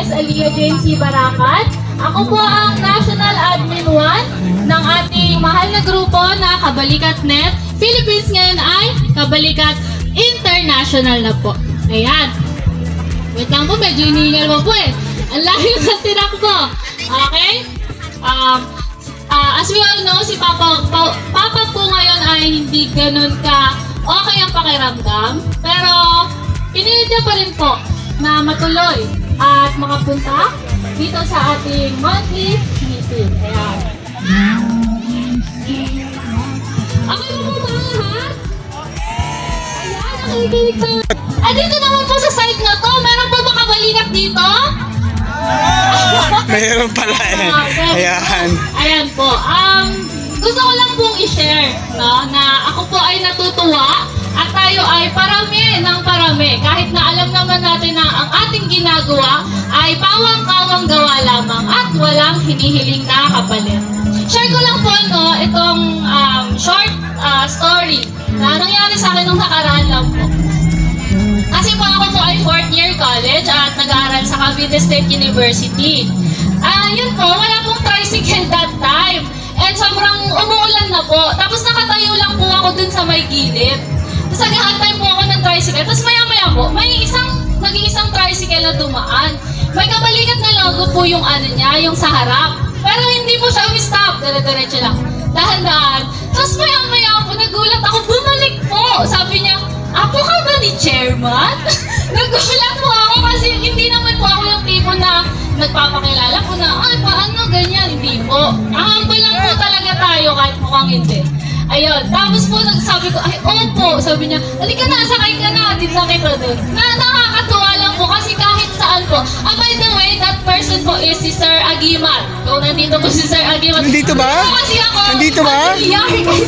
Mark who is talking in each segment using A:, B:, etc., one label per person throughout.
A: Miss Alia Jane C. Barakat. Ako po ang National Admin 1 ng ating mahal na grupo na Kabalikat.net. Philippines ngayon ay Kabalikat International na po. Ayan. Wait lang po, medyo iniingal mo po eh. Ang layo ng tinakbo. Okay? As we all know, si Papa po ngayon ay hindi ganun ka okay ang pakiramdam. Pero, pinilit niya pa rin po na matuloy at makapunta dito sa ating monthly meeting. Ayan. Okay mo po ba lahat? Ayan, nakikinig na. Dito naman po sa side na to, meron po ba kabalikat dito?
B: Mayroon pala eh. Ayan.
A: Ayan po. Gusto ko lang pong i-share no, na ako po ay natutuwa at tayo ay parami ng parami. Kahit na alam naman natin na ang ating ginagawa ay pawang-kawang gawa lamang at walang hinihiling na kapalit. Share ko lang po no, itong short story na nangyari sa akin nung nakaraan lang po. Kasi po ako po ay 4th year college at nag-aaral sa Cavite State University. Yun po, wala pong tricycle that time. And sobrang umuulan na po. Tapos nakatayo lang po ako dun sa may gilid. Tapos nag-aantay po ako ng tricycle. Tapos maya-maya po, may nag-iisang tricycle na dumaan. May kabalikat na logo po yung ano niya, yung sa harap. Pero hindi po siya umistop. Dire-diretso lang. Dahan-dahan. Tapos maya-maya po, nagulat ako. Bumalik po. Sabi niya, ako ka ba ni Chairman? Nagulat po ako kasi hindi naman po ako yung tipo na nagpapakilala po na, ay, paano, ganyan. Hindi po. Humble lang po talaga tayo kahit mukhang hindi. Ayun. Tapos po, nagsabi ko, ay, opo. Sabi niya, halika na, sakay ka na. Dito na kita doon. Nakakatuwa lang po kasi kahit saan po. By the way, that person po is si Sir Agimat. Kung nandito po si Sir Agimat.
B: Nandito ba?
A: Kasi ako,
B: Nandito ba?
A: Kay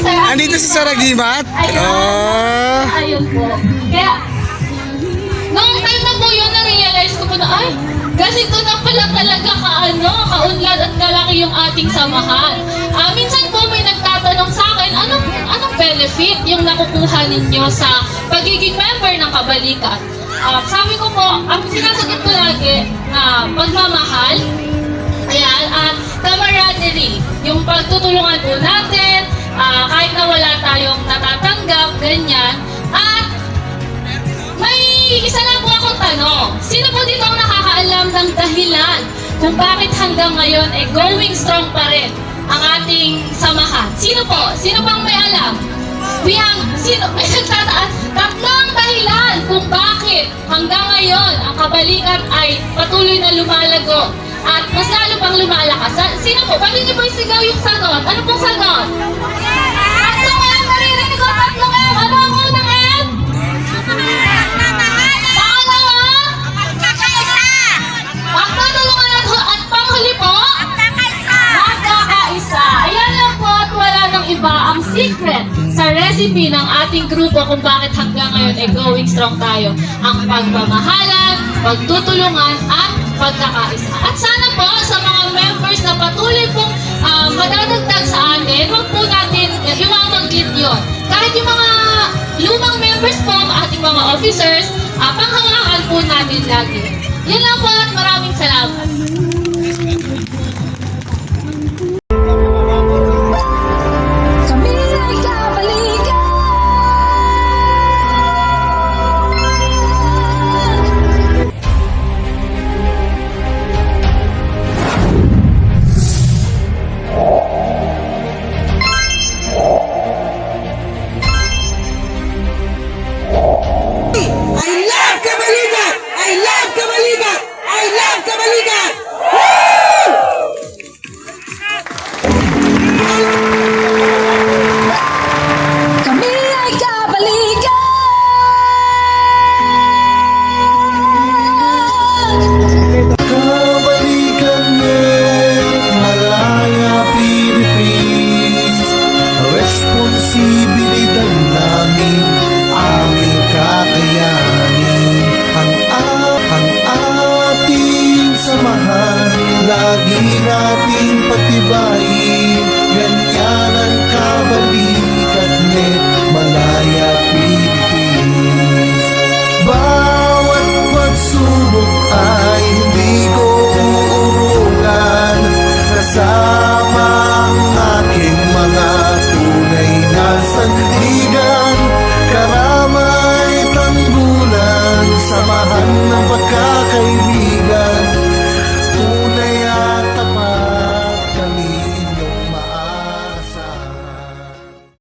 A: Sir Agimat.
B: Andito si Sir Agimat?
A: Ayun. Ayun po. Kaya, noong time na po yun, na-realize ko po na, ay, ganito na pala talaga kaunlad at kalaki yung ating samahan. Minsan po may nagtatanong sa akin, anong benefit yung nakukuha ninyo sa pagiging member ng Kabalikat? Sabi ko po, ang sinasagot ko lagi na pagmamahal, ayan, at camaraderie, yung pagtutulungan po natin, kahit na wala tayong natatanggap, ganyan, at may isa lang po akong tanong. Sino po dito ang nakakaalam ng dahilan kung bakit hanggang ngayon going strong pa rin ang ating samahan? Sino po? Sino pang may alam? May nagtataan? Tatlong dahilan kung bakit hanggang ngayon ang Kabalikat ay patuloy na lumalago at mas lalo pang lumalakas. Sino po? Pwede niyo po isigaw yung sagot? Ano pong sagot? Tatlong M! Naririnig ko tatlong M! Ano ang unang M? Pagtutulungan at panghuli po? Magkakaisa. Ayan lang po at wala nang iba ang secret sa recipe ng ating grupo kung bakit hanggang ngayon ay going strong tayo. Ang pagmamahalan, pagtutulungan at pagkakaisa. At sana po sa mga members na patuloy pong madadagdag sa atin, huwag po natin iwamaglit yun. Kahit yung mga lumang members po, ating mga officers, panghawakan po natin lagi. Yan lang po at maraming